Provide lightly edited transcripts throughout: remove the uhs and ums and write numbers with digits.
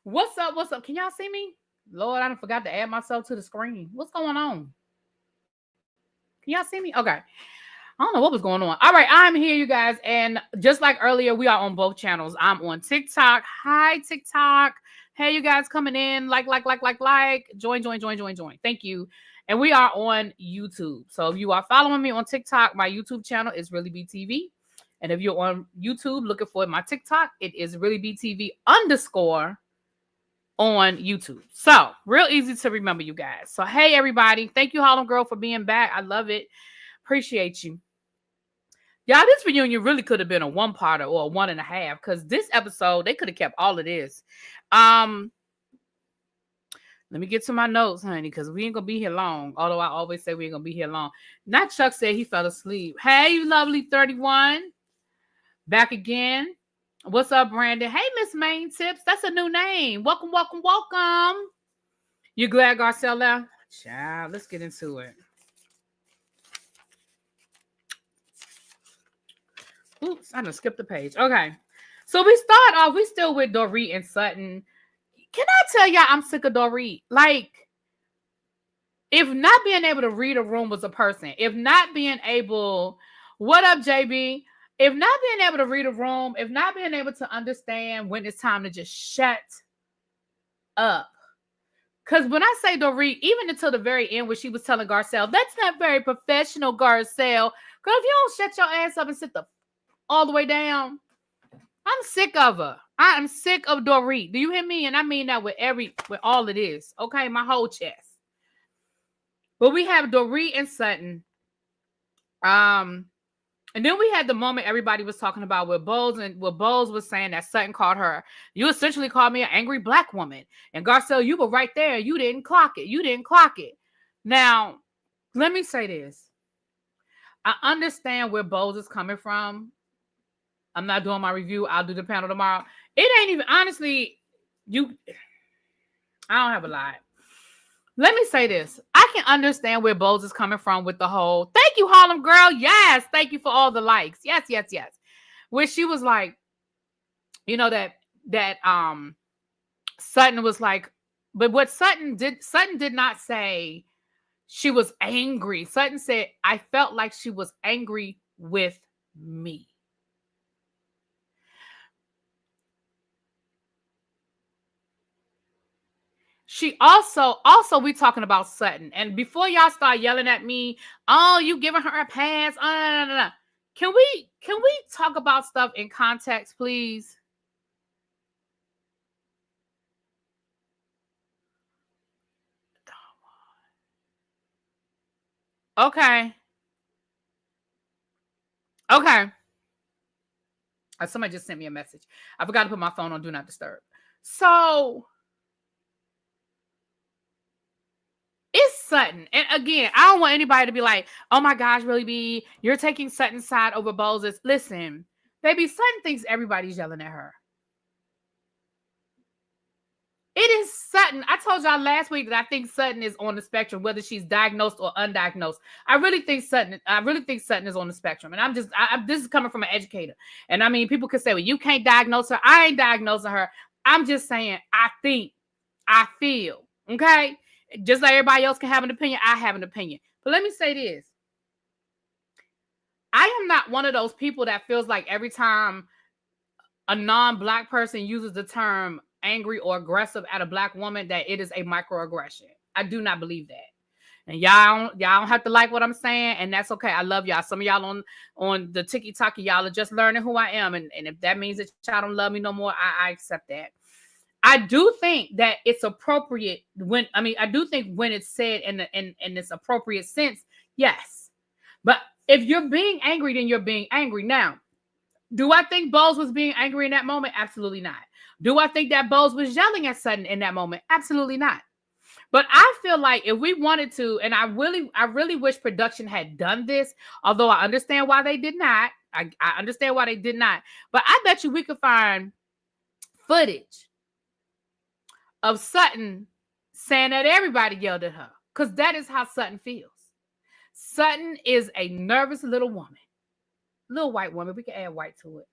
What's up? What's up? Can y'all see me? Lord, I done forgot to add myself to the screen. What's going on? Can y'all see me? Okay. I don't know what was going on. All right, I'm here, you guys. And just like earlier, we are on both channels. I'm on TikTok. Hi, TikTok. Hey, you guys coming in. Like. Join. Thank you. And we are on YouTube. So if you are following me on TikTok, my YouTube channel is ReallyBTV. And if you're on YouTube looking for my TikTok, it is ReallyBTV _ on YouTube. So real easy to remember, you guys. So hey, everybody. Thank you, Harlem Girl, for being back. I love it. Appreciate you. Y'all, this reunion really could have been a 1-parter or a 1.5, because this episode, they could have kept all of this. Let me get to my notes, honey, because we ain't gonna be here long. Although I always say we ain't gonna be here long. Not Chuck said he fell asleep. Hey, lovely 31. Back again. What's up, Brandon? Hey, Miss Main Tips. That's a new name. Welcome. You glad Garcelle left? Child, let's get into it. Oops, I done skipped the page. Okay. So we start off, we still with Dorit and Sutton. Can I tell y'all I'm sick of Dorit? Like, if not being able to read a room was a person, if not being able, what up, JB? If not being able to read a room, if not being able to understand when it's time to just shut up. Because when I say Dorit, even until the very end where she was telling Garcelle, that's not very professional, Garcelle. Girl, if you don't shut your ass up and sit all the way down, I'm sick of her. I am sick of Dorit. Do you hear me? And I mean that with all it is. Okay, my whole chest. But we have Dorit and Sutton. And then we had the moment everybody was talking about where Bowles was saying that Sutton called her, you essentially called me an angry black woman. And Garcelle, you were right there. You didn't clock it. Now, let me say this. I understand where Bowles is coming from. I'm not doing my review. I'll do the panel tomorrow. It ain't even, honestly, I don't have a lot. Let me say this. I can understand where Bowles is coming from with the whole, thank you, Harlem Girl. Yes, thank you for all the likes. Yes. Where she was like, you know, that Sutton was like, but what Sutton did not say she was angry. Sutton said, I felt like she was angry with me. She also we talking about Sutton. And before y'all start yelling at me, oh, you giving her a pass. No. Can we talk about stuff in context, please? Okay. Somebody just sent me a message. I forgot to put my phone on Do Not Disturb. So it's Sutton. And again, I don't want anybody to be like, oh my gosh, really be, you're taking Sutton's side over Bowles'. Listen, baby, Sutton thinks everybody's yelling at her. It is Sutton. I told y'all last week that I think Sutton is on the spectrum, whether she's diagnosed or undiagnosed. I really think Sutton is on the spectrum. And this is coming from an educator. And I mean, people could say, well, you can't diagnose her. I ain't diagnosing her. I'm just saying, I feel, okay? Just like everybody else can have an opinion, I have an opinion. But let me say this. I am not one of those people that feels like every time a non-black person uses the term angry or aggressive at a black woman, that it is a microaggression. I do not believe that. And y'all don't have to like what I'm saying, and that's okay. I love y'all. Some of y'all on the TikTok, y'all are just learning who I am. And if that means that y'all don't love me no more, I accept that. I do think that it's appropriate when it's said in this appropriate sense, yes. But if you're being angry, then you're being angry. Now, do I think Bowles was being angry in that moment? Absolutely not. Do I think that Bowles was yelling at Sutton in that moment? Absolutely not. But I feel like if we wanted to, and I really wish production had done this, although I understand why they did not. I understand why they did not. But I bet you we could find footage of Sutton saying that everybody yelled at her, because that is how Sutton feels. Sutton is a nervous little woman. Little white woman. We can add white to it.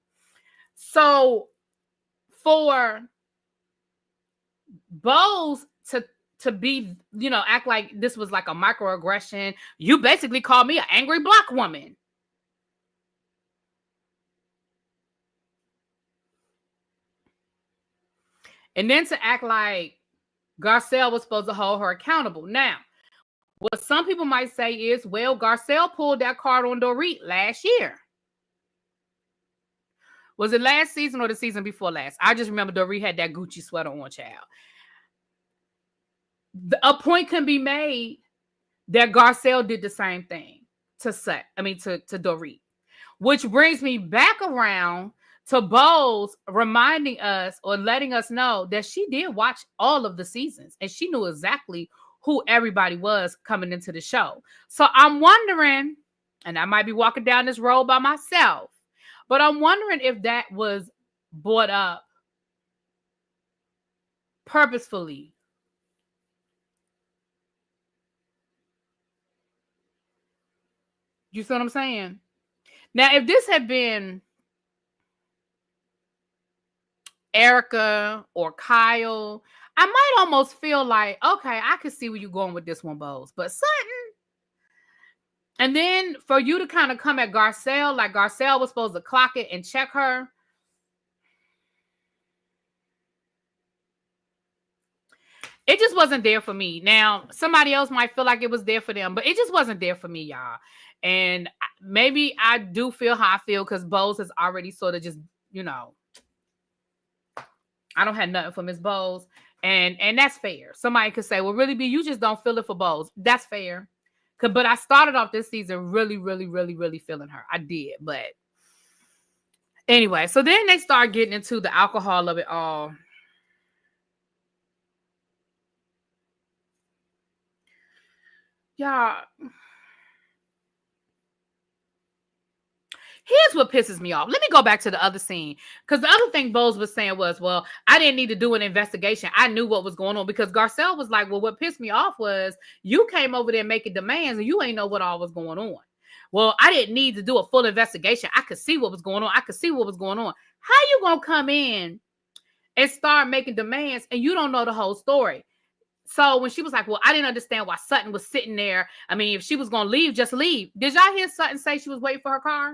So for Bose to be, act like this was like a microaggression. You basically called me an angry black woman. And then to act like Garcelle was supposed to hold her accountable. Now, what some people might say is, well, Garcelle pulled that card on Dorit last year. Was it last season or the season before last? I just remember Dorit had that Gucci sweater on, child. A point can be made that Garcelle did the same thing to Dorit. Which brings me back around to Bose reminding us or letting us know that she did watch all of the seasons and she knew exactly who everybody was coming into the show. So I'm wondering, and I might be walking down this road by myself, but I'm wondering if that was brought up purposefully. You see what I'm saying? Now, if this had been Erica or Kyle, I might almost feel like, okay, I can see where you're going with this one, Bose. But Sutton, and then for you to kind of come at Garcelle, like Garcelle was supposed to clock it and check her. It just wasn't there for me. Now, somebody else might feel like it was there for them, but it just wasn't there for me, y'all. And maybe I do feel how I feel because Bose has already sort of just, I don't have nothing for Miss Bose. And that's fair. Somebody could say, well, really, B, you just don't feel it for Bose. That's fair. But I started off this season really, really, really, really feeling her. I did. But anyway, so then they start getting into the alcohol of it all. Y'all, here's what pisses me off. Let me go back to the other scene. Because the other thing Bose was saying was, well, I didn't need to do an investigation. I knew what was going on. Because Garcelle was like, well, what pissed me off was you came over there making demands and you ain't know what all was going on. Well, I didn't need to do a full investigation. I could see what was going on. How you going to come in and start making demands and you don't know the whole story? So when she was like, well, I didn't understand why Sutton was sitting there. I mean, if she was going to leave, just leave. Did y'all hear Sutton say she was waiting for her car?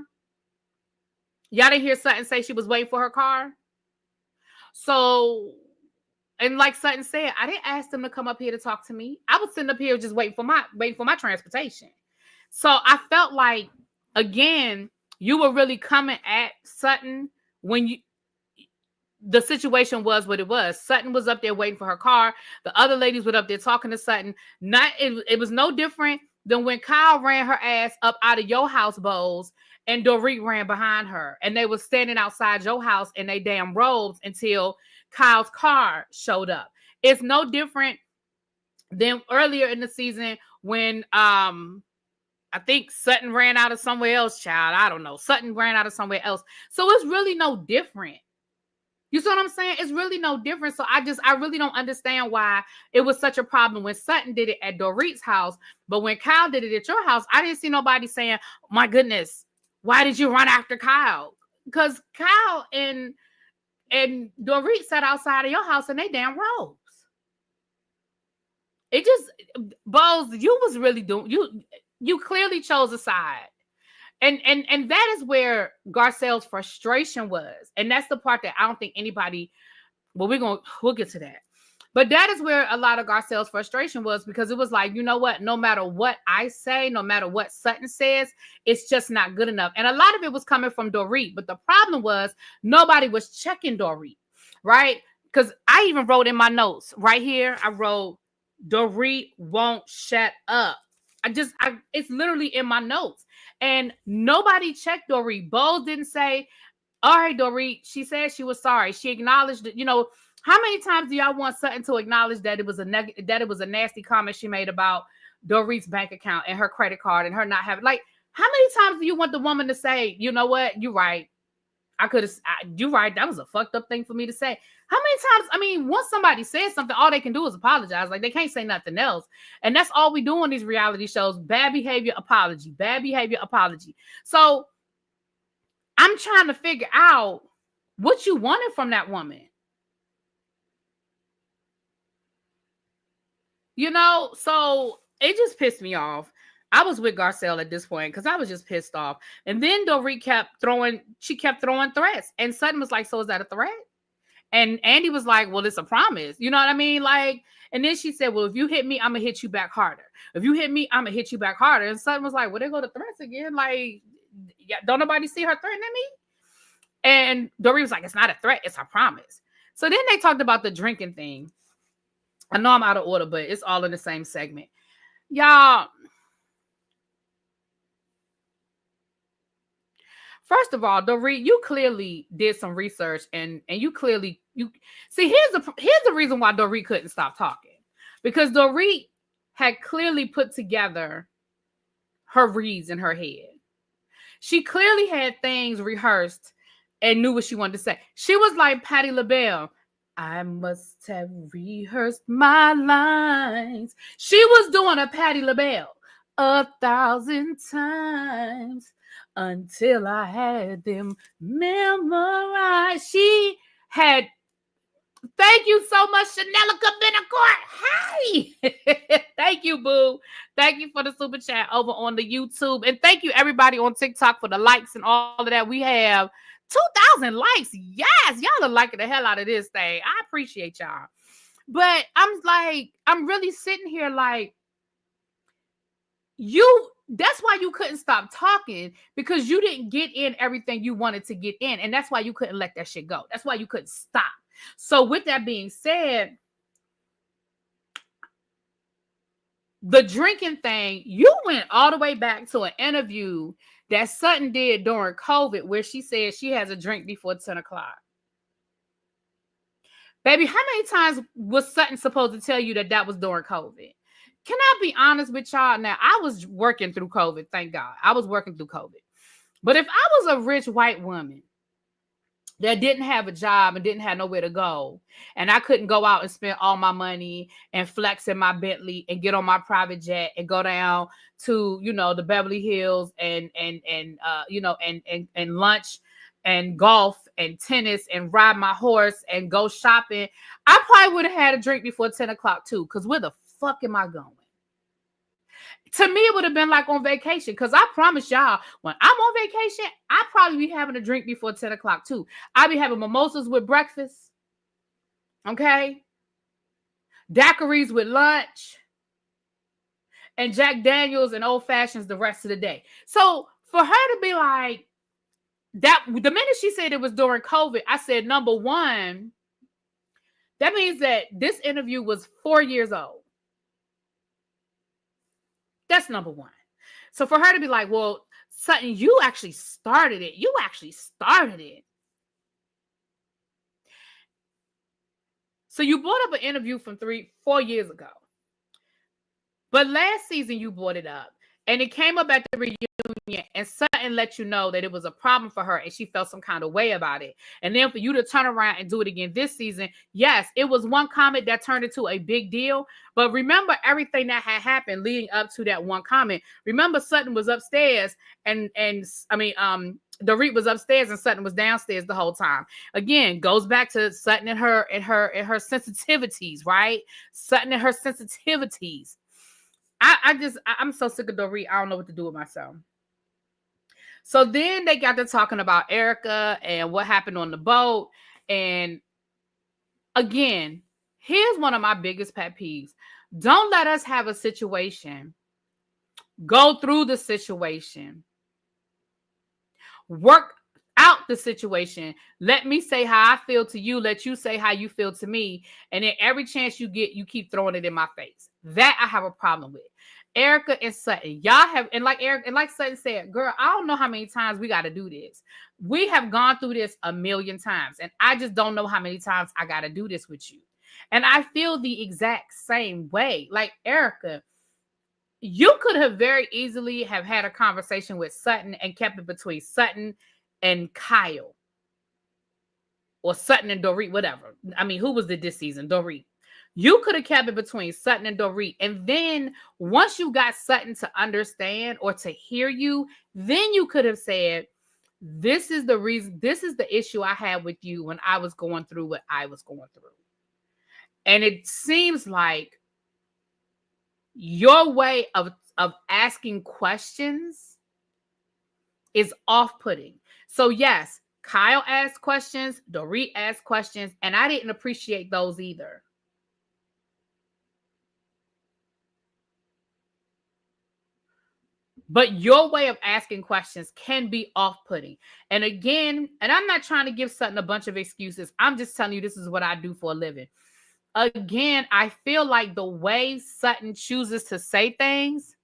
Y'all didn't hear Sutton say she was waiting for her car? So, and like Sutton said, I didn't ask them to come up here to talk to me. I was sitting up here just waiting for my transportation. So I felt like, again, you were really coming at Sutton when the situation was what it was. Sutton was up there waiting for her car. The other ladies were up there talking to Sutton. It was no different than when Kyle ran her ass up out of your house, Bowles, and Dorit ran behind her. And they were standing outside your house in they damn robes until Kyle's car showed up. It's no different than earlier in the season when I think Sutton ran out of somewhere else, child. I don't know. Sutton ran out of somewhere else. So it's really no different. You see what I'm saying? It's really no different. So I really don't understand why it was such a problem when Sutton did it at Dorit's house. But when Kyle did it at your house, I didn't see nobody saying, my goodness, why did you run after Kyle? Because Kyle and Dorit sat outside of your house in they damn robes. It just, Bose, you was really doing, you clearly chose a side. And that is where Garcelle's frustration was. And that's the part that I don't think anybody, well, we'll get to that. But that is where a lot of Garcelle's frustration was, because it was like, you know what? No matter what I say, no matter what Sutton says, it's just not good enough. And a lot of it was coming from Dorit. But the problem was nobody was checking Dorit, right? Because I even wrote in my notes right here, I wrote, Dorit won't shut up. It's literally in my notes. And nobody checked Dorit. Bose didn't say, all right, Dorit, she said she was sorry. She acknowledged it. You know, how many times do y'all want Sutton to acknowledge that it was a nasty comment she made about Dorit's bank account and her credit card and her not having, like, how many times do you want the woman to say, you know what, you're right. You're right. That was a fucked up thing for me to say. How many times? I mean, once somebody says something, all they can do is apologize. Like, they can't say nothing else. And that's all we do on these reality shows. Bad behavior, apology. Bad behavior, apology. So I'm trying to figure out what you wanted from that woman. So it just pissed me off. I was with Garcelle at this point because I was just pissed off. And then Dorit kept throwing threats. And Sutton was like, so is that a threat? And Andy was like, well, it's a promise. You know what I mean? Like, and then she said, well, if you hit me, I'm going to hit you back harder. If you hit me, I'm going to hit you back harder. And Sutton was like, well, there go the threats again. Like, yeah, don't nobody see her threatening me? And Dorit was like, it's not a threat. It's a promise. So then they talked about the drinking thing. I know I'm out of order, but it's all in the same segment. Y'all, first of all, Dorit, you clearly did some research and you see, here's the reason why Dorit couldn't stop talking. Because Dorit had clearly put together her reads in her head. She clearly had things rehearsed and knew what she wanted to say. She was like Patti LaBelle. I must have rehearsed my lines. She was doing a Patti LaBelle 1,000 times until I had them memorized. She had, thank you so much, Chanelica Benacourt. Hey, thank you, boo. Thank you for the super chat over on the YouTube. And thank you, everybody on TikTok, for the likes and all of that. We have 2,000 likes. Yes, y'all are liking the hell out of this thing. I appreciate y'all. But I'm really sitting here like, that's why you couldn't stop talking, because you didn't get in everything you wanted to get in. And that's why you couldn't let that shit go. That's why you couldn't stop. So with that being said, the drinking thing, you went all the way back to an interview that Sutton did during COVID where she said she has a drink before 10 o'clock. Baby, how many times was Sutton supposed to tell you that was during COVID? Can I be honest with y'all? Now, I was working through COVID, thank God. I was working through COVID. But if I was a rich white woman that didn't have a job and didn't have nowhere to go, and I couldn't go out and spend all my money and flex in my Bentley and get on my private jet and go down to, the Beverly Hills and lunch and golf and tennis and ride my horse and go shopping, I probably would have had a drink before 10 o'clock too, because where the fuck am I going? To me, it would have been like on vacation, because I promise y'all, when I'm on vacation, I probably be having a drink before 10 o'clock too. I be having mimosas with breakfast, okay? Daiquiris with lunch, and Jack Daniels and Old Fashions the rest of the day. So for her to be like, that, the minute she said it was during COVID, I said, number one, that means that this interview was 4 years old. That's number one. So for her to be like, well, Sutton, you actually started it. You actually started it. So you brought up an interview from 4 years ago. But last season you brought it up. And it came up at the reunion, and Sutton let you know that it was a problem for her and she felt some kind of way about it. And then for you to turn around and do it again this season, yes, it was one comment that turned into a big deal. But remember everything that had happened leading up to that one comment. Remember, Sutton was upstairs Dorit was upstairs and Sutton was downstairs the whole time. Again, goes back to Sutton and her sensitivities, right? Sutton and her sensitivities. I'm so sick of Dorit. I don't know what to do with myself. So then they got to talking about Erica and what happened on the boat. And again, here's one of my biggest pet peeves. Don't let us have a situation, go through the situation, work out the situation. Let me say how I feel to you. Let you say how you feel to me. And then every chance you get, you keep throwing it in my face. That I have a problem with. Erica and Sutton, y'all have, and like Sutton said, girl, I don't know how many times we got to do this. We have gone through this a million times, and I just don't know how many times I got to do this with you. And I feel the exact same way. Like, Erica, you could have very easily have had a conversation with Sutton and kept it between Sutton and Kyle, or Sutton and Dorit, whatever. I mean, who was it this season? Dorit. You could have kept it between Sutton and Dorit. And then once you got Sutton to understand or to hear you, then you could have said, this is the reason, this is the issue I had with you when I was going through what I was going through. And it seems like your way of asking questions is off-putting. So yes, Kyle asked questions, Dorit asked questions, and I didn't appreciate those either. But your way of asking questions can be off-putting. And again, and I'm not trying to give Sutton a bunch of excuses. I'm just telling you this is what I do for a living. Again, I feel like the way Sutton chooses to say things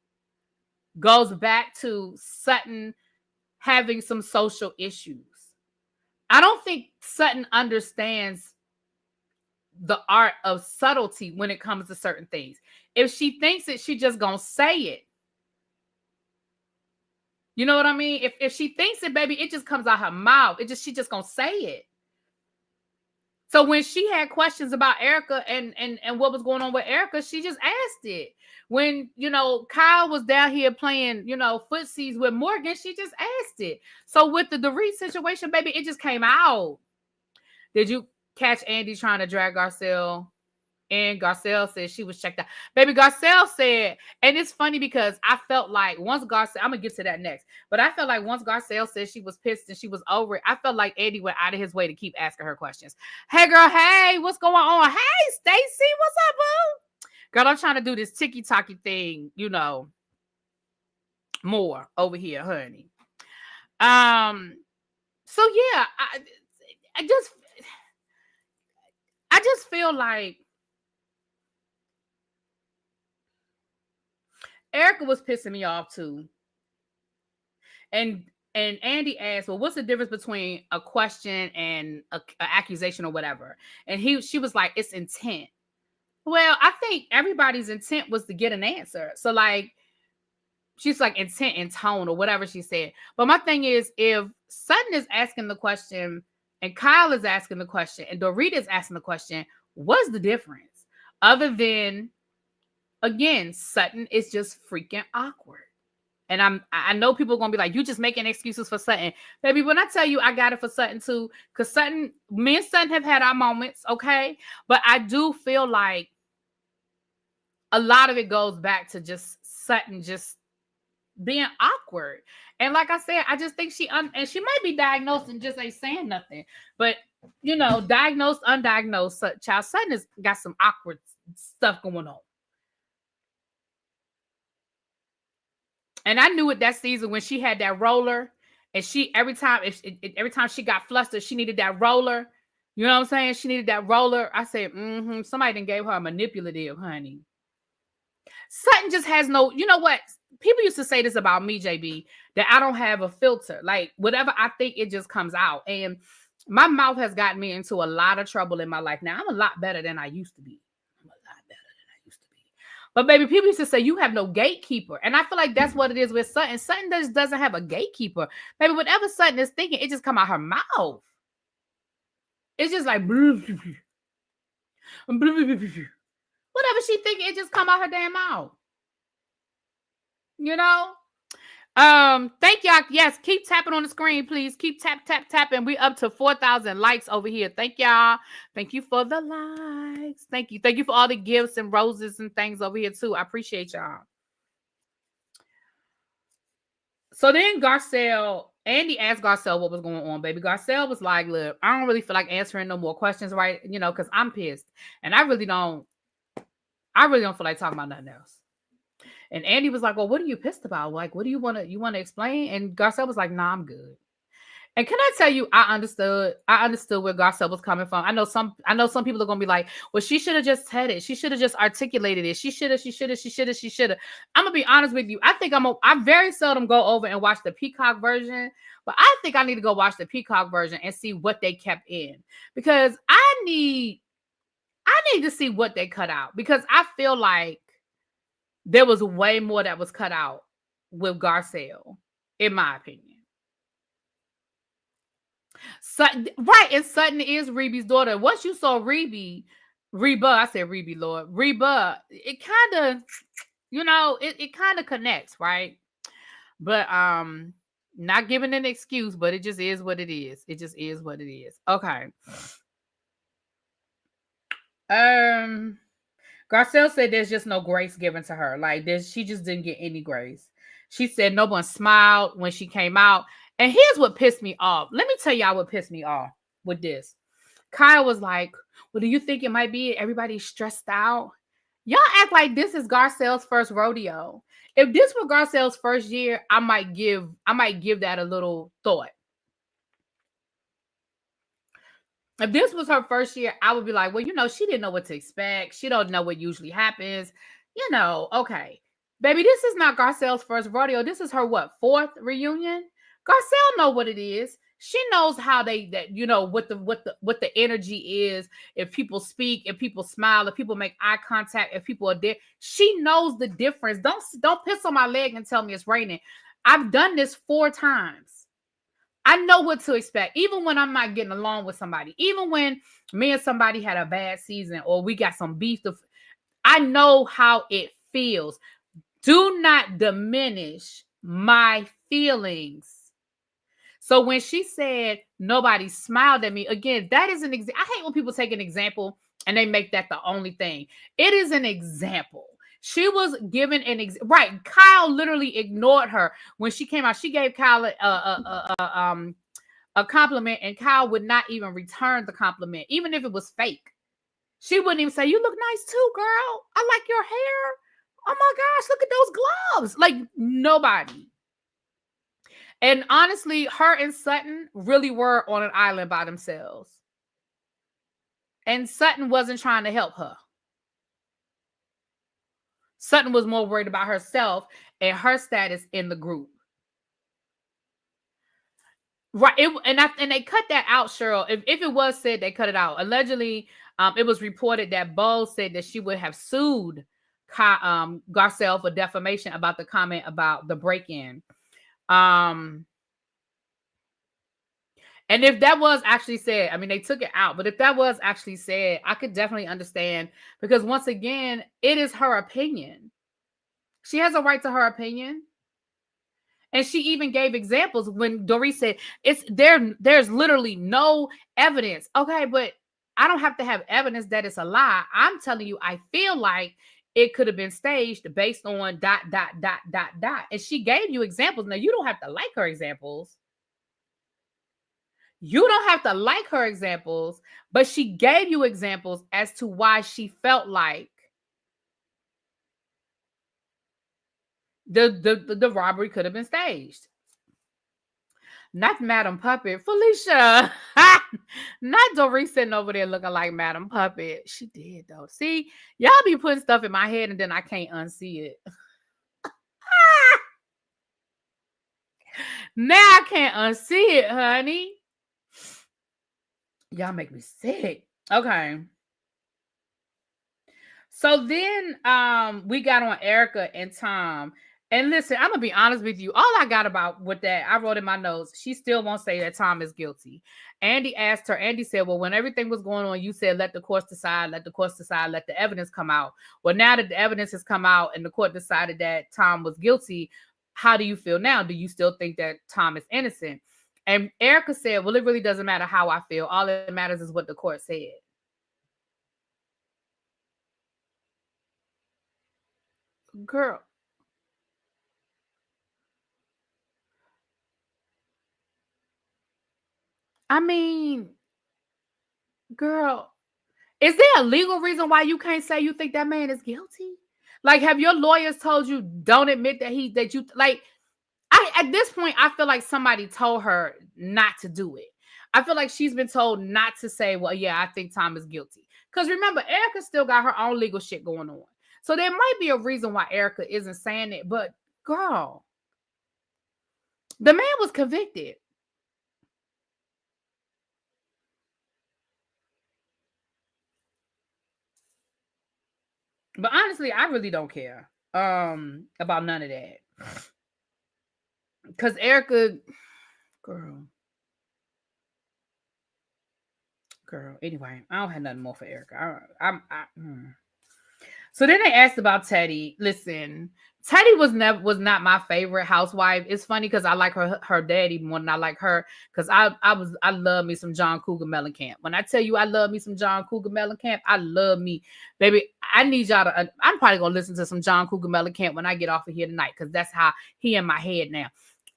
goes back to Sutton having some social issues. I don't think Sutton understands the art of subtlety when it comes to certain things. If she thinks it, she just gonna say it. You know what I mean? If she thinks it, baby, it just comes out her mouth. She just gonna say it. So when she had questions about Erica and what was going on with Erica, she just asked it. When, Kyle was down here playing, footsies with Morgan, she just asked it. So with the Dorit situation, baby, it just came out. Did you catch Andy trying to drag Garcelle? And Garcelle said she was checked out. Baby, Garcelle said, and it's funny because I felt like once Garcelle, I'm going to get to that next, but I felt like once Garcelle said she was pissed and she was over it, I felt like Eddie went out of his way to keep asking her questions. Hey, girl, hey, what's going on? Hey, Stacy, what's up, boo? Girl, I'm trying to do this ticky-tacky thing, more over here, honey. So yeah, I just feel like Erica was pissing me off too. And Andy asked, well, what's the difference between a question and an accusation or whatever? And she was like, it's intent. Well, I think everybody's intent was to get an answer. So like, she's like intent and tone or whatever she said. But my thing is, if Sutton is asking the question and Kyle is asking the question and Dorit is asking the question, what's the difference? Other than, again, Sutton is just freaking awkward. And I know people are going to be like, you just making excuses for Sutton. Baby, when I tell you I got it for Sutton too, because me and Sutton have had our moments, okay? But I do feel like a lot of it goes back to just Sutton just being awkward. And like I said, I just think and she might be diagnosed and just ain't saying nothing. But, diagnosed, undiagnosed, child Sutton has got some awkward stuff going on. And I knew it that season when she had that roller, and every time she got flustered, she needed that roller. You know what I'm saying? She needed that roller. I said, somebody done gave her a manipulative, honey. Sutton just has no, you know what? People used to say this about me, JB, that I don't have a filter. Like whatever I think, it just comes out. And my mouth has gotten me into a lot of trouble in my life. Now I'm a lot better than I used to be. But baby, people used to say you have no gatekeeper. And I feel like that's what it is with Sutton. Sutton doesn't have a gatekeeper. Baby, whatever Sutton is thinking, it just come out her mouth. It's just like whatever she thinking, it just come out her damn mouth. Thank y'all. Yes, keep tapping on the screen, please. Keep tapping. We up to 4,000 likes over here. Thank y'all. Thank you for the likes. Thank you for all the gifts and roses and things over here too. I appreciate y'all. So then Andy asked Garcelle what was going on, baby. Garcelle was like, look, I don't really feel like answering no more questions, right? Because I'm pissed. And I really don't feel like talking about nothing else. And Andy was like, well, what are you pissed about? Like, what do you want to explain? And Garcelle was like, nah, I'm good. And can I tell you, I understood where Garcelle was coming from. I know some people are going to be like, well, she should have just said it. She should have just articulated it. She should have. I'm going to be honest with you. I think I very seldom go over and watch the Peacock version, but I think I need to go watch the Peacock version and see what they kept in, because I need to see what they cut out, because I feel like there was way more that was cut out with Garcelle, in my opinion. Sutton, right, and Sutton is RHOBH's daughter. Once you saw Reba, I said Reba, Lord. Reba, it kind of, it kind of connects, right? But not giving an excuse, but it just is what it is. It just is what it is. Okay. Garcelle said there's just no grace given to her. Like she just didn't get any grace. She said no one smiled when she came out. And here's what pissed me off. Let me tell y'all what pissed me off with this. Kyle was like, well, do you think it might be everybody's stressed out? Y'all act like this is Garcelle's first rodeo. If this were Garcelle's first year, I might give that a little thought. If this was her first year, I would be like, well, she didn't know what to expect. She don't know what usually happens. Okay. Baby, this is not Garcelle's first rodeo. This is her, fourth reunion? Garcelle know what it is. She knows how what the energy is. If people speak, if people smile, if people make eye contact, if people are there, she knows the difference. Don't piss on my leg and tell me it's raining. I've done this 4 times. I know what to expect, even when I'm not getting along with somebody, even when me and somebody had a bad season or we got some beef. I know how it feels. Do not diminish my feelings. So when she said nobody smiled at me, again, that is an example. I hate when people take an example and they make that the only thing. It is an example. She was given right. Kyle literally ignored her when she came out. She gave Kyle a compliment, and Kyle would not even return the compliment, even if it was fake. She wouldn't even say, "You look nice too, girl. I like your hair. Oh my gosh, look at those gloves." Like nobody. And honestly, her and Sutton really were on an island by themselves. And Sutton wasn't trying to help her. Sutton was more worried about herself and her status in the group. Right. And they cut that out, Cheryl. If it was said, they cut it out. Allegedly, it was reported that Bo said that she would have sued Garcelle for defamation about the comment about the break-in. And if that was actually said, I mean, they took it out, but if that was actually said, I could definitely understand, because once again, it is her opinion. She has a right to her opinion. And she even gave examples when Doris said there's literally no evidence. Okay, but I don't have to have evidence that it's a lie. I'm telling you, I feel like it could have been staged based on ... And she gave you examples. Now, you don't have to like her examples. You don't have to like her examples, but she gave you examples as to why she felt like the robbery could have been staged. Not Madam Puppet. Felicia. Not Doris sitting over there looking like Madam Puppet. She did, though. See, y'all be putting stuff in my head and then I can't unsee it. Now I can't unsee it, honey. Y'all make me sick. Okay. So then we got on Erica and Tom. And listen, I'm going to be honest with you. All I got about with that, I wrote in my notes, she still won't say that Tom is guilty. Andy asked her, Andy said, well, when everything was going on, you said, let the courts decide, let the evidence come out. Well, now that the evidence has come out and the court decided that Tom was guilty, how do you feel now? Do you still think that Tom is innocent? And Erica said, well, it really doesn't matter how I feel. All that matters is what the court said. Girl. I mean, girl, is there a legal reason why you can't say you think that man is guilty? Like, have your lawyers told you don't admit that you like? At this point, I feel like somebody told her not to do it. I feel like she's been told not to say, well, yeah, I think Tom is guilty. Because remember, Erica still got her own legal shit going on. So there might be a reason why Erica isn't saying it. But girl, the man was convicted. But honestly, I really don't care about none of that. Because Erica, girl. Anyway, I don't have nothing more for Erica. So then they asked about Teddy. Listen, Teddy was not my favorite housewife. It's funny because I like her daddy more than I like her, because I love me some John Cougar Mellencamp. When I tell you I love me some John Cougar Mellencamp, I love me, baby. I need y'all to. I'm probably gonna listen to some John Cougar Mellencamp when I get off of here tonight, because that's how he in my head now.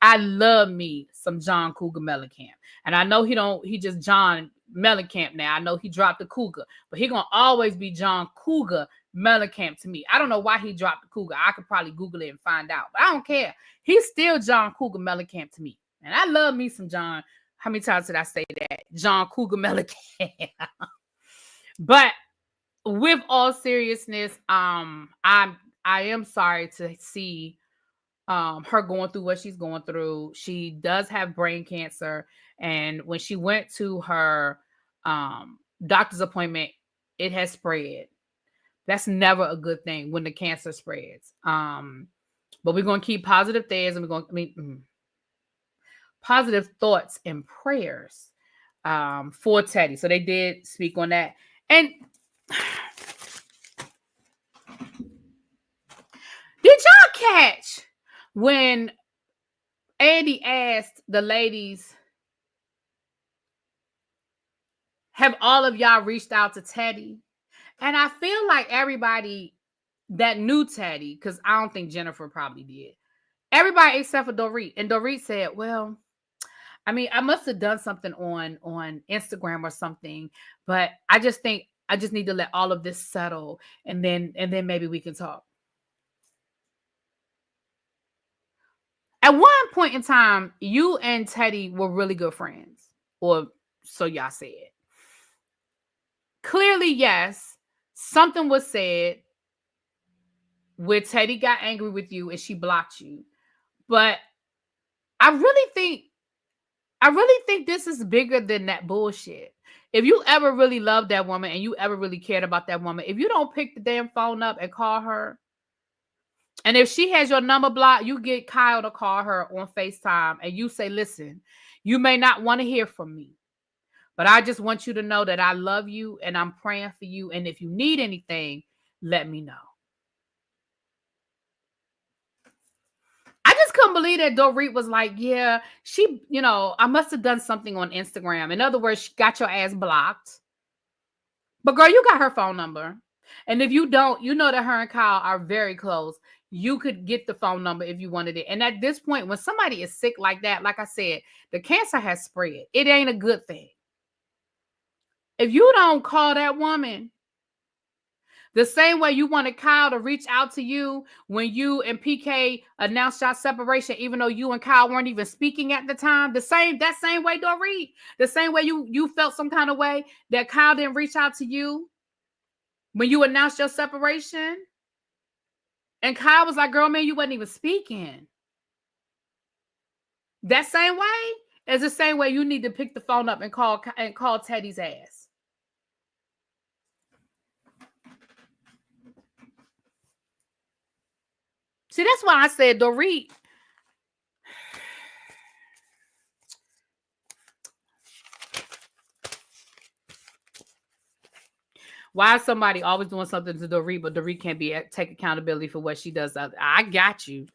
I love me some John Cougar Mellencamp, and I know he just John Mellencamp now. I know he dropped the Cougar, but he gonna always be John Cougar Mellencamp to me. I don't know why he dropped the Cougar. I could probably Google it and find out, but I don't care. He's still John Cougar Mellencamp to me. And I love me some John. How many times did I say that? John Cougar Mellencamp. But with all seriousness, I am sorry to see her going through what she's going through. She does have brain cancer, and when she went to her doctor's appointment, it has spread. That's never a good thing when the cancer spreads. But we're going to keep positive things, and we're going to positive thoughts and prayers for Teddy. So they did speak on that. And did y'all catch when Andy asked the ladies, have all of y'all reached out to Teddy? And I feel like everybody that knew Teddy, because I don't think Jennifer probably did, everybody except for Dorit. And Dorit said, well, I mean, I must have done something on Instagram or something, but I just think I just need to let all of this settle, and then maybe we can talk. At one point in time, you and Teddy were really good friends, or so y'all said. Clearly, yes. Something was said where Teddy got angry with you and she blocked you. But I really think this is bigger than that bullshit. If you ever really loved that woman and you ever really cared about that woman, if you don't pick the damn phone up and call her, and if she has your number blocked, you get Kyle to call her on FaceTime and you say, listen, you may not want to hear from me, but I just want you to know that I love you and I'm praying for you. And if you need anything, let me know. I just couldn't believe that Dorit was like, yeah, she, I must have done something on Instagram. In other words, she got your ass blocked. But girl, you got her phone number. And if you don't, you know that her and Kyle are very close. You could get the phone number if you wanted it. And at this point, when somebody is sick like that, like I said, the cancer has spread. It ain't a good thing. If you don't call that woman, the same way you wanted Kyle to reach out to you when you and PK announced your separation, even though you and Kyle weren't even speaking at the time, that same way, Dorit, the same way you felt some kind of way that Kyle didn't reach out to you when you announced your separation. And Kyle was like, girl, man, you wasn't even speaking. That same way is the same way you need to pick the phone up and call Teddy's ass. See, that's why I said, Dorit, why is somebody always doing something to Dorit, but Dorit can't take accountability for what she does? I got you.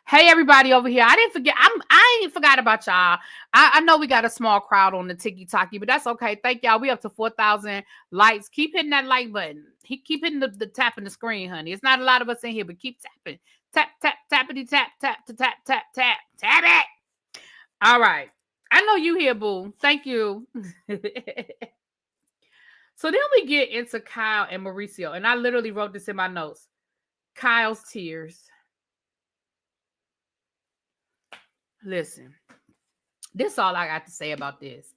Hey, everybody over here. I didn't forget. I ain't forgot about y'all. I know we got a small crowd on the TikTok, but that's okay. Thank y'all. We up to 4,000 likes. Keep hitting that like button. Keep hitting the tapping the screen, honey. It's not a lot of us in here, but keep tapping. Tap, tap, tappity, tap, tap, tap, tap, tap, tap it. All right. I know you here, boo. Thank you. So then we get into Kyle and Mauricio. And I literally wrote this in my notes. Kyle's tears. Listen, this is all I got to say about this.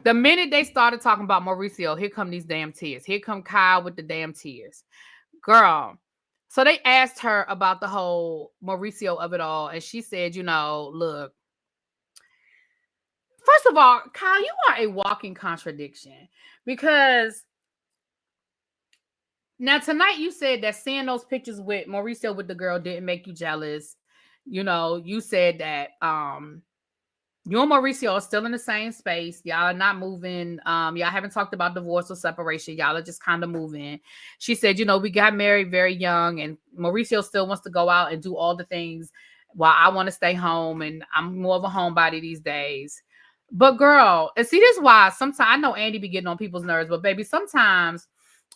The minute they started talking about Mauricio, here come these damn tears. Here come Kyle with the damn tears. Girl. So they asked her about the whole Mauricio of it all. And she said, look, first of all, Kyle, you are a walking contradiction, because now tonight you said that seeing those pictures with Mauricio with the girl didn't make you jealous. You said that You and Mauricio are still in the same space. Y'all are not moving. Y'all haven't talked about divorce or separation. Y'all are just kind of moving. She said, we got married very young, and Mauricio still wants to go out and do all the things while I want to stay home, and I'm more of a homebody these days. But girl, and see, this is why sometimes I know Andy be getting on people's nerves, but baby, sometimes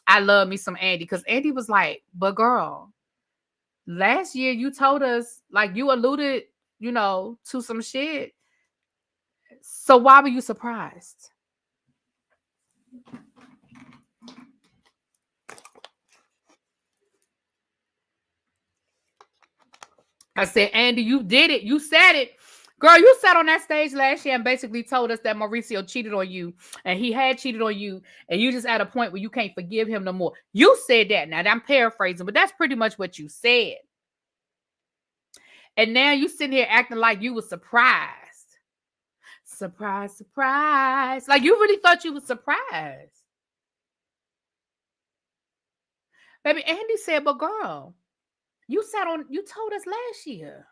I love me some Andy, because Andy was like, but girl, last year you told us, like, you alluded, to some shit. So why were you surprised? I said, Andy, you did it. You said it. Girl, you sat on that stage last year and basically told us that Mauricio cheated on you, and he had cheated on you, and you just at a point where you can't forgive him no more. You said that. Now, I'm paraphrasing, but that's pretty much what you said. And now you sitting here acting like you were surprised. Surprise, surprise. Like you really thought you were surprised. Baby, Andy said, but girl, you told us last year.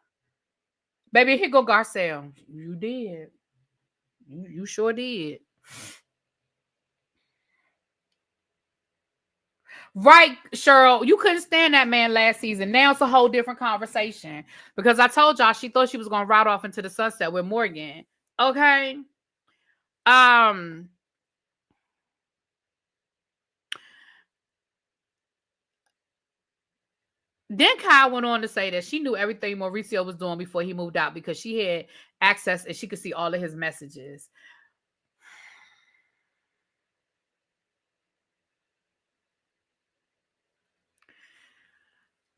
Baby, here go Garcelle. You did. You sure did. Right, Cheryl. You couldn't stand that man last season. Now it's a whole different conversation. Because I told y'all she thought she was going to ride off into the sunset with Morgan. Okay. Then Kyle went on to say that she knew everything Mauricio was doing before he moved out, because she had access and she could see all of his messages.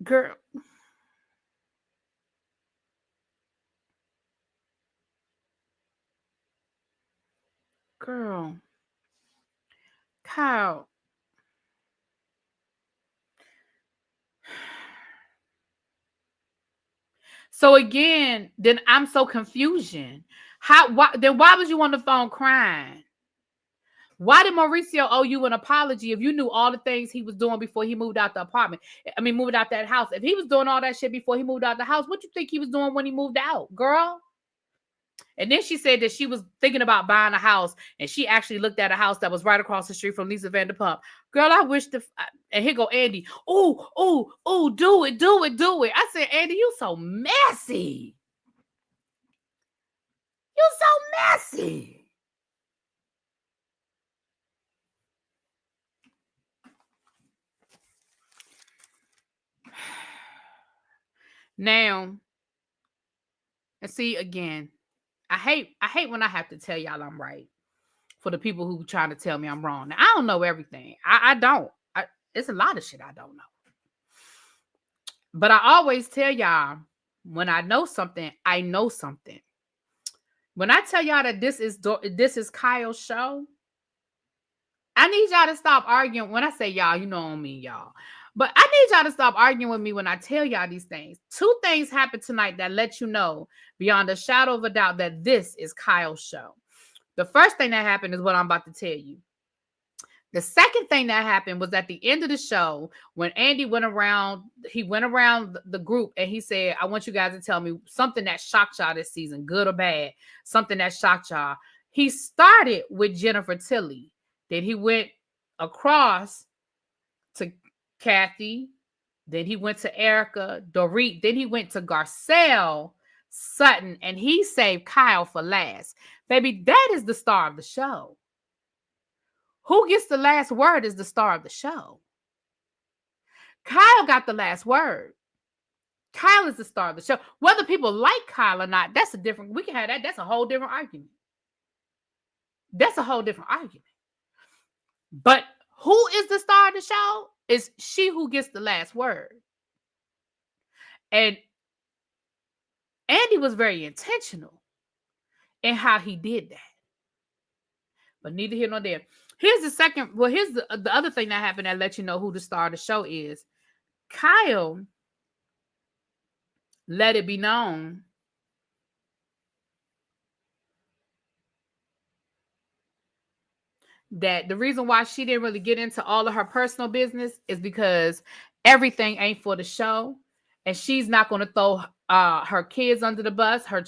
Girl. Kyle. So again, then I'm so confusion. Why was you on the phone crying? Why did Mauricio owe you an apology if you knew all the things he was doing before he moved out the apartment? Moving out that house. If he was doing all that shit before he moved out the house, what do you think he was doing when he moved out, girl? And then she said that she was thinking about buying a house, and she actually looked at a house that was right across the street from Lisa Vanderpump. Girl, I wish and here go Andy. Oh, do it. I said, Andy, you so messy. You so messy. Now, and see again, I hate when I have to tell y'all I'm right for the people who trying to tell me I'm wrong. Now, I don't know everything. I don't. It's a lot of shit I don't know. But I always tell y'all, when I know something, I know something. When I tell y'all that this is Kyle's show, I need y'all to stop arguing. When I say y'all, you know what I mean, y'all. But I need y'all to stop arguing with me when I tell y'all these things. 2 things happened tonight that let you know beyond a shadow of a doubt that this is Kyle's show. The first thing that happened is what I'm about to tell you. The second thing that happened was at the end of the show, when Andy went around the group and he said, I want you guys to tell me something that shocked y'all this season, good or bad, something that shocked y'all. He started with Jennifer Tilly. Then he went across to Kathy. Then he went to Erica, Dorit. Then he went to Garcelle, Sutton, and he saved Kyle for last. Baby, that is the star of the show. Who gets the last word is the star of the show. Kyle got the last word. Kyle is the star of the show. Whether people like Kyle or not, that's a different, we can have that. That's a whole different argument. But who is the star of the show? Is she who gets the last word. And Andy was very intentional in how he did that. But neither here nor there. Here's the other thing that happened that let you know who the star of the show is. Kyle let it be known that the reason why she didn't really get into all of her personal business is because everything ain't for the show, and she's not going to throw her kids under the bus, her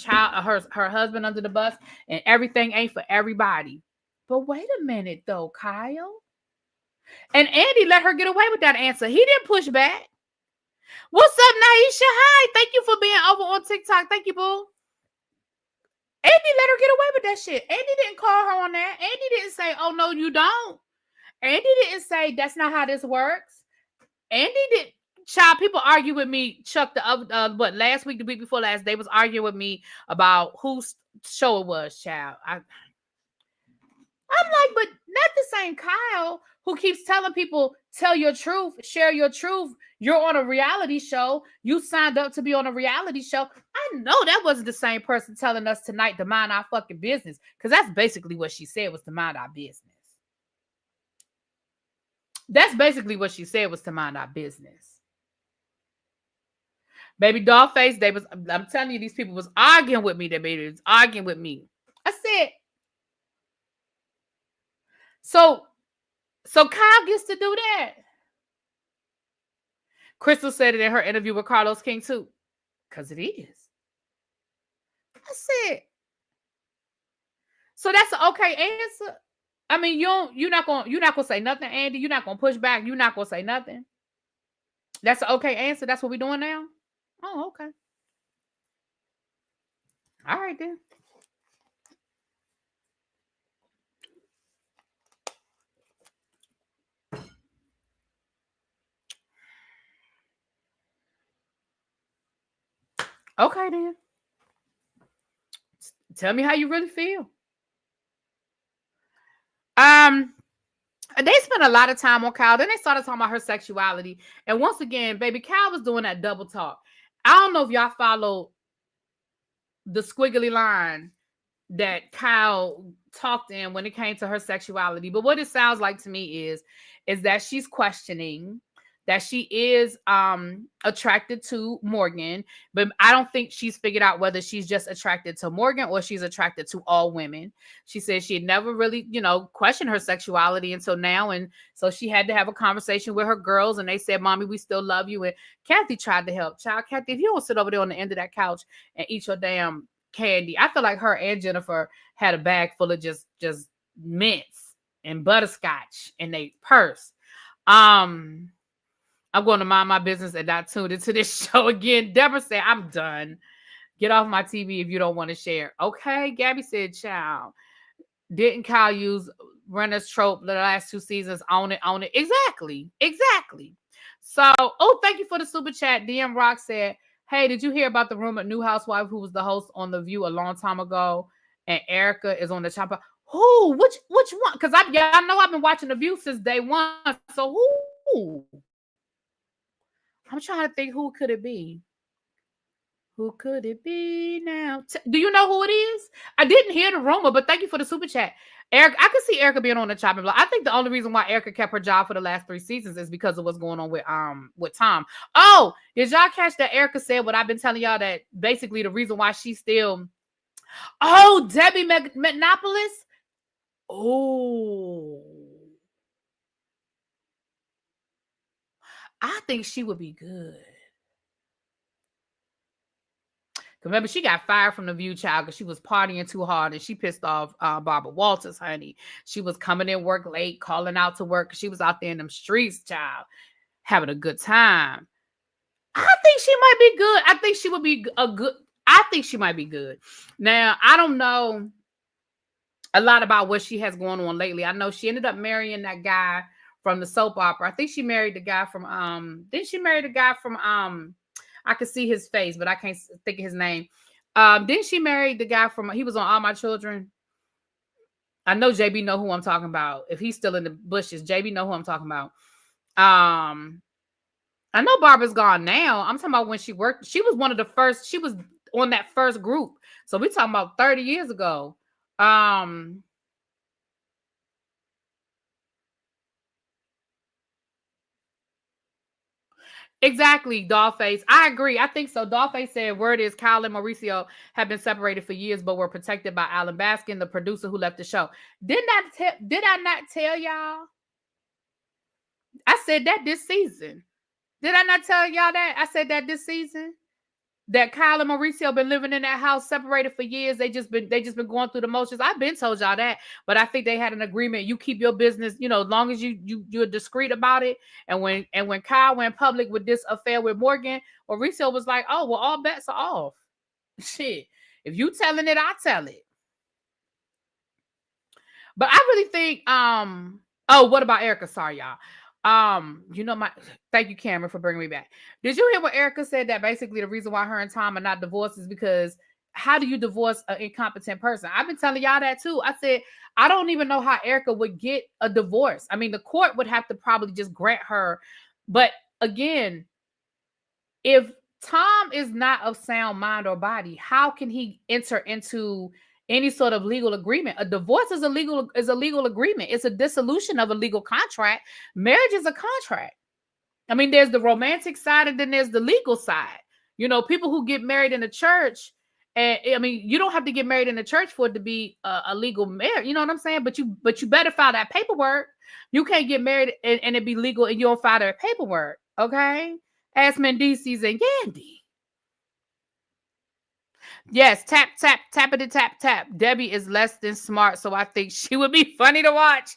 husband under the bus, and everything ain't for everybody. But wait a minute though, Kyle. And Andy let her get away with that answer. He didn't push back. What's up, Naisha? Hi. Thank you for being over on TikTok. Thank you, boo. Andy let her get away with that shit. Andy didn't call her on that. Andy didn't say, oh, no, you don't. Andy didn't say that's not how this works. Andy did. Child, people argue with me. Chuck, the other, last week, the week before last, they was arguing with me about whose show it was, child. I'm like, but not the same Kyle who keeps telling people, tell your truth, share your truth. You're on a reality show. You signed up to be on a reality show. I know that wasn't the same person telling us tonight to mind our fucking business, because that's basically what she said, was to mind our business. That's basically what she said, was to mind our business. Baby Dollface, I'm telling you, these people was arguing with me. They was arguing with me. I said, so Kyle gets to do that. Crystal said it in her interview with Carlos King too, because it is. I said, so that's an okay answer. I mean, you're not gonna say nothing, Andy. You're not gonna push back. You're not gonna say nothing. That's an okay answer. That's what we're doing now. Oh, okay. All right then. Okay then. Tell me how you really feel. They spent a lot of time on Kyle. Then they started talking about her sexuality. And once again, baby, Kyle was doing that double talk. I don't know if y'all follow the squiggly line that Kyle talked in when it came to her sexuality. But what it sounds like to me is that she's questioning that she is attracted to Morgan, but I don't think she's figured out whether she's just attracted to Morgan or she's attracted to all women. She said she had never really, questioned her sexuality until now. And so she had to have a conversation with her girls, and they said, Mommy, we still love you. And Kathy tried to help. Child, Kathy, if you don't sit over there on the end of that couch and eat your damn candy, I feel like her and Jennifer had a bag full of just mints and butterscotch in their purse. I'm going to mind my business and not tune into this show again. Deborah said, I'm done. Get off my TV if you don't want to share. Okay. Gabby said, child, didn't Kyle use Renner's trope the last 2 seasons? Own it. Exactly. So, thank you for the super chat. DM Rock said, hey, did you hear about the rumored new housewife who was the host on The View a long time ago? And Erica is on the chopper. Who? Which one? Because I know I've been watching The View since day one. So who? I'm trying to think, who could it be? Who could it be now? Do you know who it is? I didn't hear the rumor, but thank you for the super chat. Eric, I could see Erica being on the chopping block. I think the only reason why Erica kept her job for the last 3 seasons is because of what's going on with Tom. Oh, did y'all catch that Erica said what I've been telling y'all, that basically the reason why she's still... Oh, Debbie Metnopolis? Oh. I think she would be good. Remember, she got fired from The View, child, because she was partying too hard and she pissed off Barbara Walters, honey. She was coming in work late, calling out to work. She was out there in them streets, child, having a good time. I think she might be good. I think she would be I think she might be good. Now, I don't know a lot about what she has going on lately. I know she ended up marrying that guy from the soap opera. I think she married the guy from didn't she marry the guy from I could see his face, but I can't think of his name. Didn't she marry the guy from, he was on All My Children? I know JB know who I'm talking about. If he's still in the bushes, JB know who I'm talking about. I know Barbara's gone now. I'm talking about when she worked. She was one of the first. She was on that first group. So we're talking about 30 years ago. Exactly, Dollface. I agree. I think so. Dollface said, word is Kyle and Mauricio have been separated for years, but were protected by Alan Baskin, the producer who left the show. Did I not tell y'all? I said that this season. Did I not tell y'all that? I said that this season. that Kyle and Mauricio been living in that house separated for years. They just been going through the motions. I've been told y'all that, but I think they had an agreement. You keep your business, as long as you're discreet about it. And when Kyle went public with this affair with Morgan, Mauricio was like, "Oh, well, all bets are off." Shit, if you telling it, I tell it. But I really think, oh, what about Erica? Sorry, y'all. Thank you, Cameron, for bringing me back. Did you hear what Erica said? That basically the reason why her and Tom are not divorced is because how do you divorce an incompetent person? I've been telling y'all that too. I said, I don't even know how Erica would get a divorce. I mean, the court would have to probably just grant her. But again, if Tom is not of sound mind or body, how can he enter into any sort of legal agreement? A divorce is a legal agreement. It's a dissolution of a legal contract. Marriage is a contract. I mean, there's the romantic side and then there's the legal side. People who get married in the church, and I mean, you don't have to get married in the church for it to be a legal marriage. You know what I'm saying? But you better file that paperwork. You can't get married and it be legal and you don't file that paperwork. Okay? Ask Mendices and Yandy. Yes, tap, tap, tappity, tap, tap. Debbie is less than smart, so I think she would be funny to watch.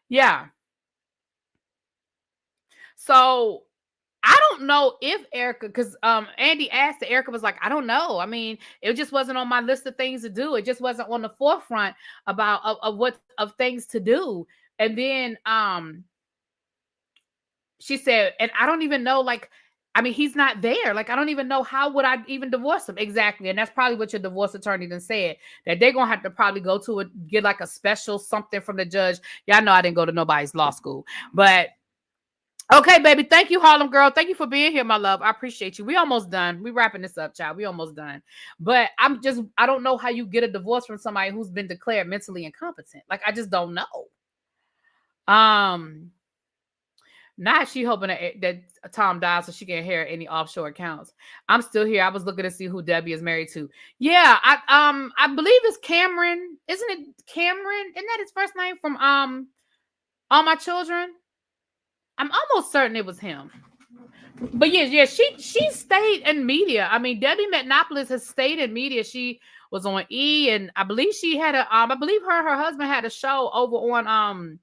Yeah. So I don't know if Erica, because Andy asked, Erica was like, I don't know. I mean, it just wasn't on my list of things to do. It just wasn't on the forefront of things to do. And then she said, and I don't even know, he's not there. I don't even know how would I even divorce him exactly. And that's probably what your divorce attorney then said, that they're going to have to probably go to it, get a special something from the judge. Y'all know I didn't go to nobody's law school, but okay, baby. Thank you, Harlem girl. Thank you for being here, my love. I appreciate you. We almost done. We wrapping this up, child. We almost done. But I don't know how you get a divorce from somebody who's been declared mentally incompetent. I just don't know. Not she hoping that Tom dies so she can inherit any offshore accounts. I'm still here. I was looking to see who Debbie is married to. Yeah, I believe it's Cameron. Isn't it Cameron? Isn't that his first name from All My Children? I'm almost certain it was him. But yeah, she stayed in media. I mean, Debbie Metnopoulos has stayed in media. She was on E, and I believe she had I believe her husband had a show over on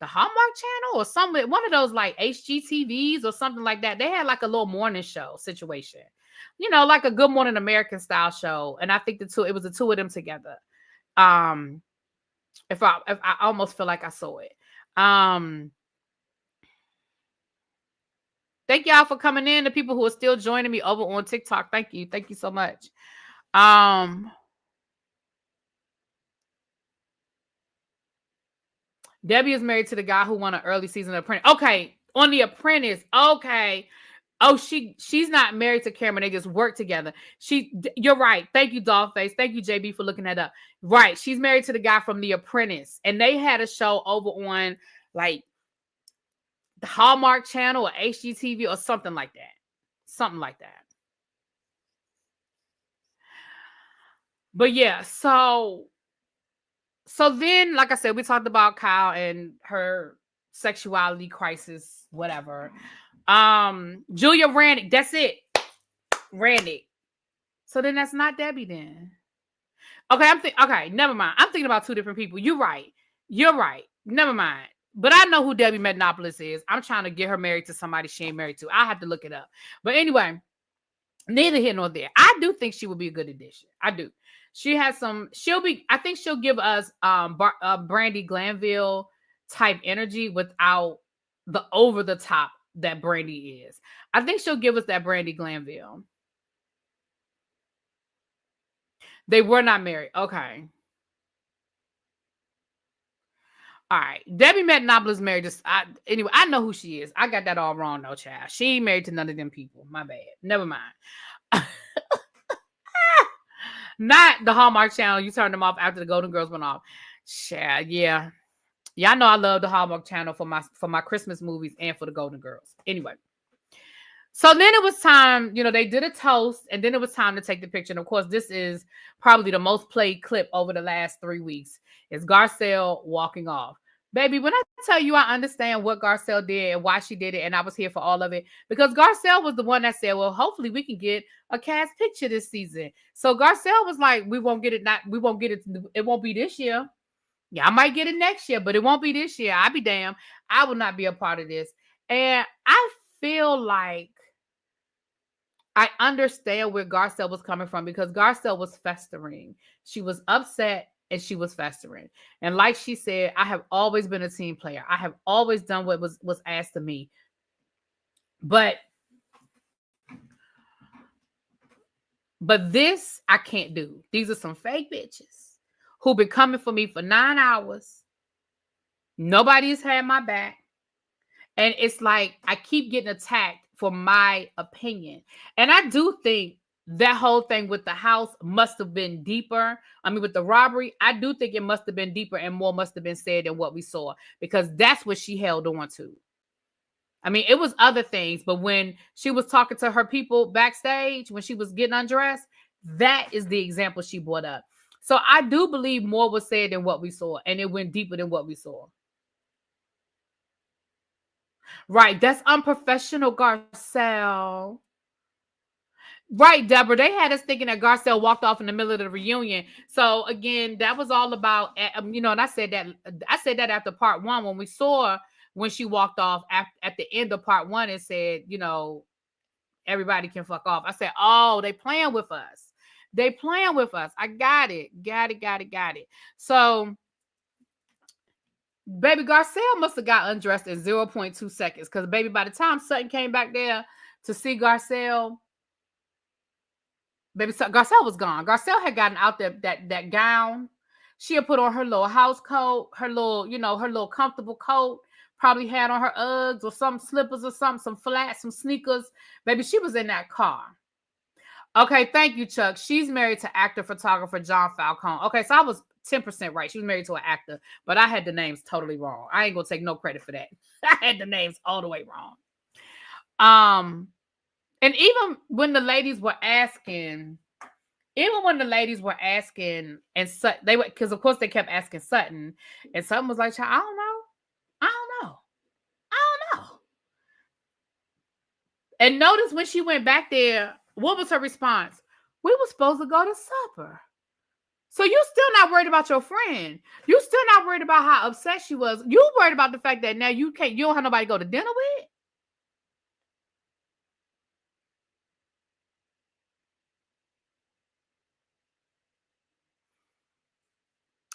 the Hallmark Channel or something, one of those HGTVs or something like that. They had a little morning show situation, like a Good Morning American style show. And I think it was the two of them together. If I almost feel like I saw it. Thank y'all for coming in. The people who are still joining me over on TikTok. Thank you. Thank you so much. Debbie is married to the guy who won an early season of Apprentice. Okay, on The Apprentice. Okay. Oh, she's not married to Cameron. They just work together. You're right. Thank you, Dollface. Thank you, JB, for looking that up. Right. She's married to the guy from The Apprentice. And they had a show over on the Hallmark Channel or HGTV or something like that. Something like that. But yeah, so then, like I said, we talked about Kyle and her sexuality crisis, whatever. Julia Randick, that's it. Randick. So then that's not Debbie then. Okay, never mind. I'm thinking about two different people. You're right. Never mind. But I know who Debbie Metnopoulos is. I'm trying to get her married to somebody she ain't married to. I have to look it up. But anyway, neither here nor there. I do think she would be a good addition. I do. She has I think she'll give us Brandy Glanville type energy without the over the top that Brandy is. I think she'll give us that Brandy Glanville. They were not married. Okay. All right. Debbie Metnopoulos married anyway, I know who she is. I got that all wrong, no child. She ain't married to none of them people. My bad. Never mind. Not the Hallmark Channel. You turned them off after the Golden Girls went off. Yeah. Y'all know I love the Hallmark Channel for my Christmas movies and for the Golden Girls. Anyway. So then it was time, they did a toast, and then it was time to take the picture. And of course, this is probably the most played clip over the last 3 weeks. Is Garcelle walking off. Baby, when I tell you I understand what Garcelle did and why she did it, and I was here for all of it, because Garcelle was the one that said, well, hopefully we can get a cast picture this season. So Garcelle was like, we won't get it, it won't be this year. Yeah, I might get it next year, but it won't be this year. I'll be damned. I will not be a part of this. And I feel like I understand where Garcelle was coming from, because Garcelle was festering. She was upset and she was festering. And like she said, I have always been a team player. I have always done what was asked of me. But this I can't do. These are some fake bitches who been coming for me for 9 hours. Nobody's had my back. And it's like I keep getting attacked for my opinion. And I do think that whole thing with the house must have been deeper. I mean, with the robbery, I do think it must have been deeper and more must have been said than what we saw, because that's what she held on to. I mean, it was other things, but when she was talking to her people backstage, when she was getting undressed, that is the example she brought up. So I do believe more was said than what we saw, and it went deeper than what we saw. Right, that's unprofessional, Garcelle. Right, Deborah. They had us thinking that Garcelle walked off in the middle of the reunion. So again, that was all about, and I said that after part one, when we saw when she walked off at the end of part one and said, everybody can fuck off. I said, oh, they playing with us. They playing with us. I got it. So baby, Garcelle must have got undressed in 0.2 seconds, because baby, by the time Sutton came back there to see Garcelle, baby, Garcelle was gone. Garcelle had gotten out there that gown. She had put on her little house coat, her little comfortable coat. Probably had on her Uggs or some slippers or something, some flats, some sneakers. Baby, she was in that car. Okay, thank you, Chuck. She's married to actor photographer John Falcone. Okay, so I was 10% right. She was married to an actor, but I had the names totally wrong. I ain't gonna take no credit for that. I had the names all the way wrong. And even when the ladies were asking, and they were, because of course they kept asking Sutton, and Sutton was like, I don't know. And notice when she went back there, what was her response? We were supposed to go to supper. So you still not worried about your friend. You still not worried about how upset she was. You worried about the fact that now you don't have nobody to go to dinner with.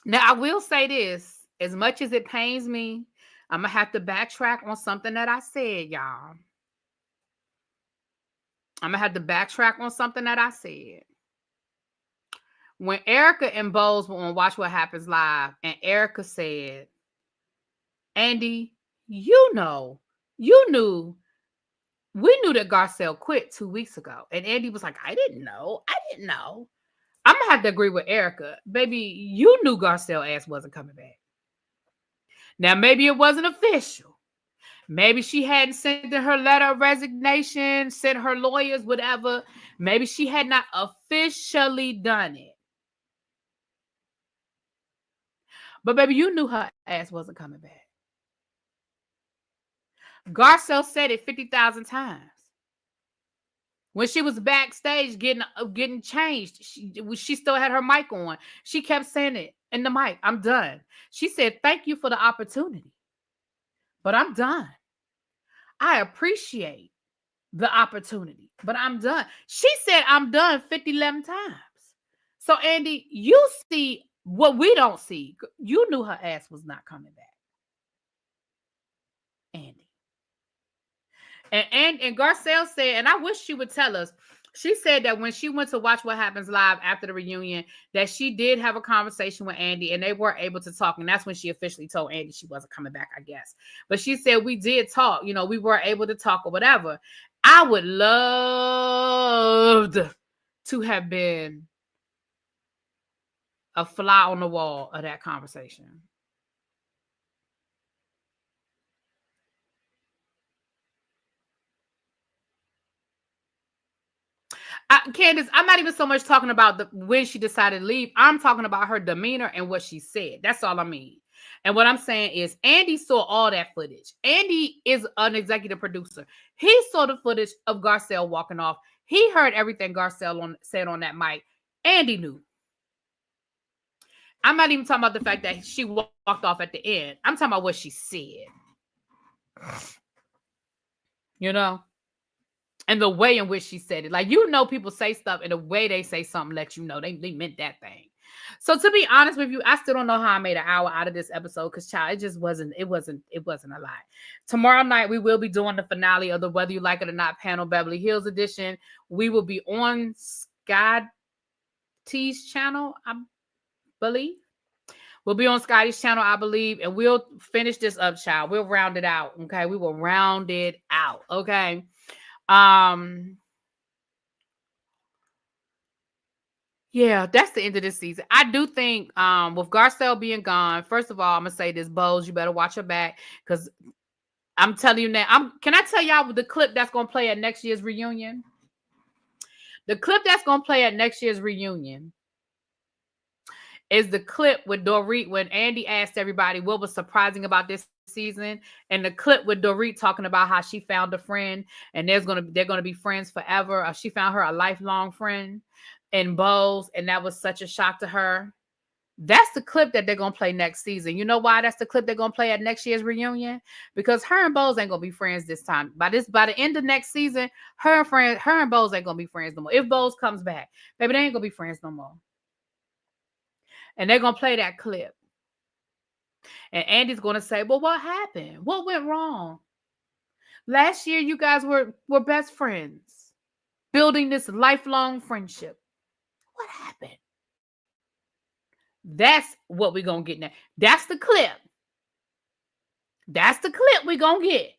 Now, I will say this, as much as it pains me, I'm going to have to backtrack on something that I said, y'all. I'm going to have to backtrack on something that I said. When Erica and Bose were on Watch What Happens Live, and Erica said, Andy, we knew that Garcelle quit 2 weeks ago. And Andy was like, I didn't know. I'm going to have to agree with Erica. Baby, you knew Garcelle ass wasn't coming back. Now, maybe it wasn't official. Maybe she hadn't sent her letter of resignation, sent her lawyers, whatever. Maybe she had not officially done it. But baby, you knew her ass wasn't coming back. Garcelle said it 50,000 times. When she was backstage getting changed, she still had her mic on. She kept saying it in the mic, I'm done. She said, thank you for the opportunity, but I'm done. I appreciate the opportunity, but I'm done. She said, I'm done 11 times. So Andy, you see what we don't see. You knew her ass was not coming back. Andy. And Garcelle said, and I wish she would tell us, she said that when she went to Watch What Happens Live after the reunion, that she did have a conversation with Andy and they were able to talk. And that's when she officially told Andy she wasn't coming back, I guess. But she said, we did talk, we were able to talk or whatever. I would love to have been a fly on the wall of that conversation. Candace, I'm not even so much talking about when she decided to leave. I'm talking about her demeanor and what she said. That's all I mean. And what I'm saying is Andy saw all that footage. Andy is an executive producer. He saw the footage of Garcelle walking off. He heard everything Garcelle said on that mic. Andy knew. I'm not even talking about the fact that she walked off at the end. I'm talking about what she said. You know? And the way in which she said it. Like, you know, people say stuff and the way they say something lets you know they meant that thing. So to be honest with you, I still don't know how I made an hour out of this episode because, child, it just wasn't a lot. Tomorrow night, we will be doing the finale of the Whether You Like It or Not panel, Beverly Hills edition. We will be on Sky T's channel, I believe. We'll be on Scotty's channel, I believe, and we'll finish this up, child. We'll round it out, okay? We will round it out, okay? Yeah, that's the end of this season. I do think with Garcelle being gone, first of all, I'm gonna say this, Bose, you better watch your back because I'm telling you now. Can I tell y'all the clip that's gonna play at next year's reunion? The clip that's gonna play at next year's reunion is the clip with Dorit when Andy asked everybody what was surprising about this season, and the clip with Dorit talking about how she found a friend and they're gonna be friends forever. Or she found her a lifelong friend in Bose, and that was such a shock to her. That's the clip that they're gonna play next season. You know why that's the clip they're gonna play at next year's reunion? Because her and Bose ain't gonna be friends this time. By the end of next season, her and Bose ain't gonna be friends no more. If Bose comes back, baby, they ain't gonna be friends no more. And they're gonna play that clip. And Andy's gonna say, well, what happened? What went wrong? Last year, you guys were best friends, building this lifelong friendship. What happened? That's what we're gonna get now. That's the clip. That's the clip we're gonna get.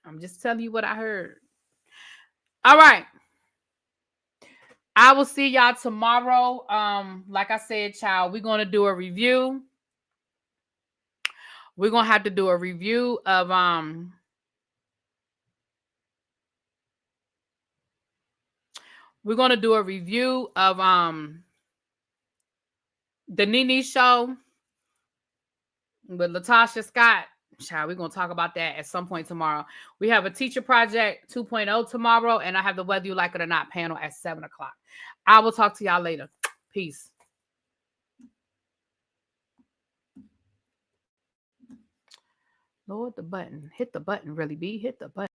I'm just telling you what I heard. All right. I will see y'all tomorrow. Like I said, child, we're gonna do a review. We're gonna have to do a review of we're gonna do a review of the Nene show with Latasha Scott. Child, we're gonna talk about that at some point tomorrow. We have a Teacher Project 2.0 tomorrow, and I have the Whether You Like It or Not panel at 7 o'clock. I will talk to y'all later. Peace. Lord, the button. Hit the button, really, B. Hit the button.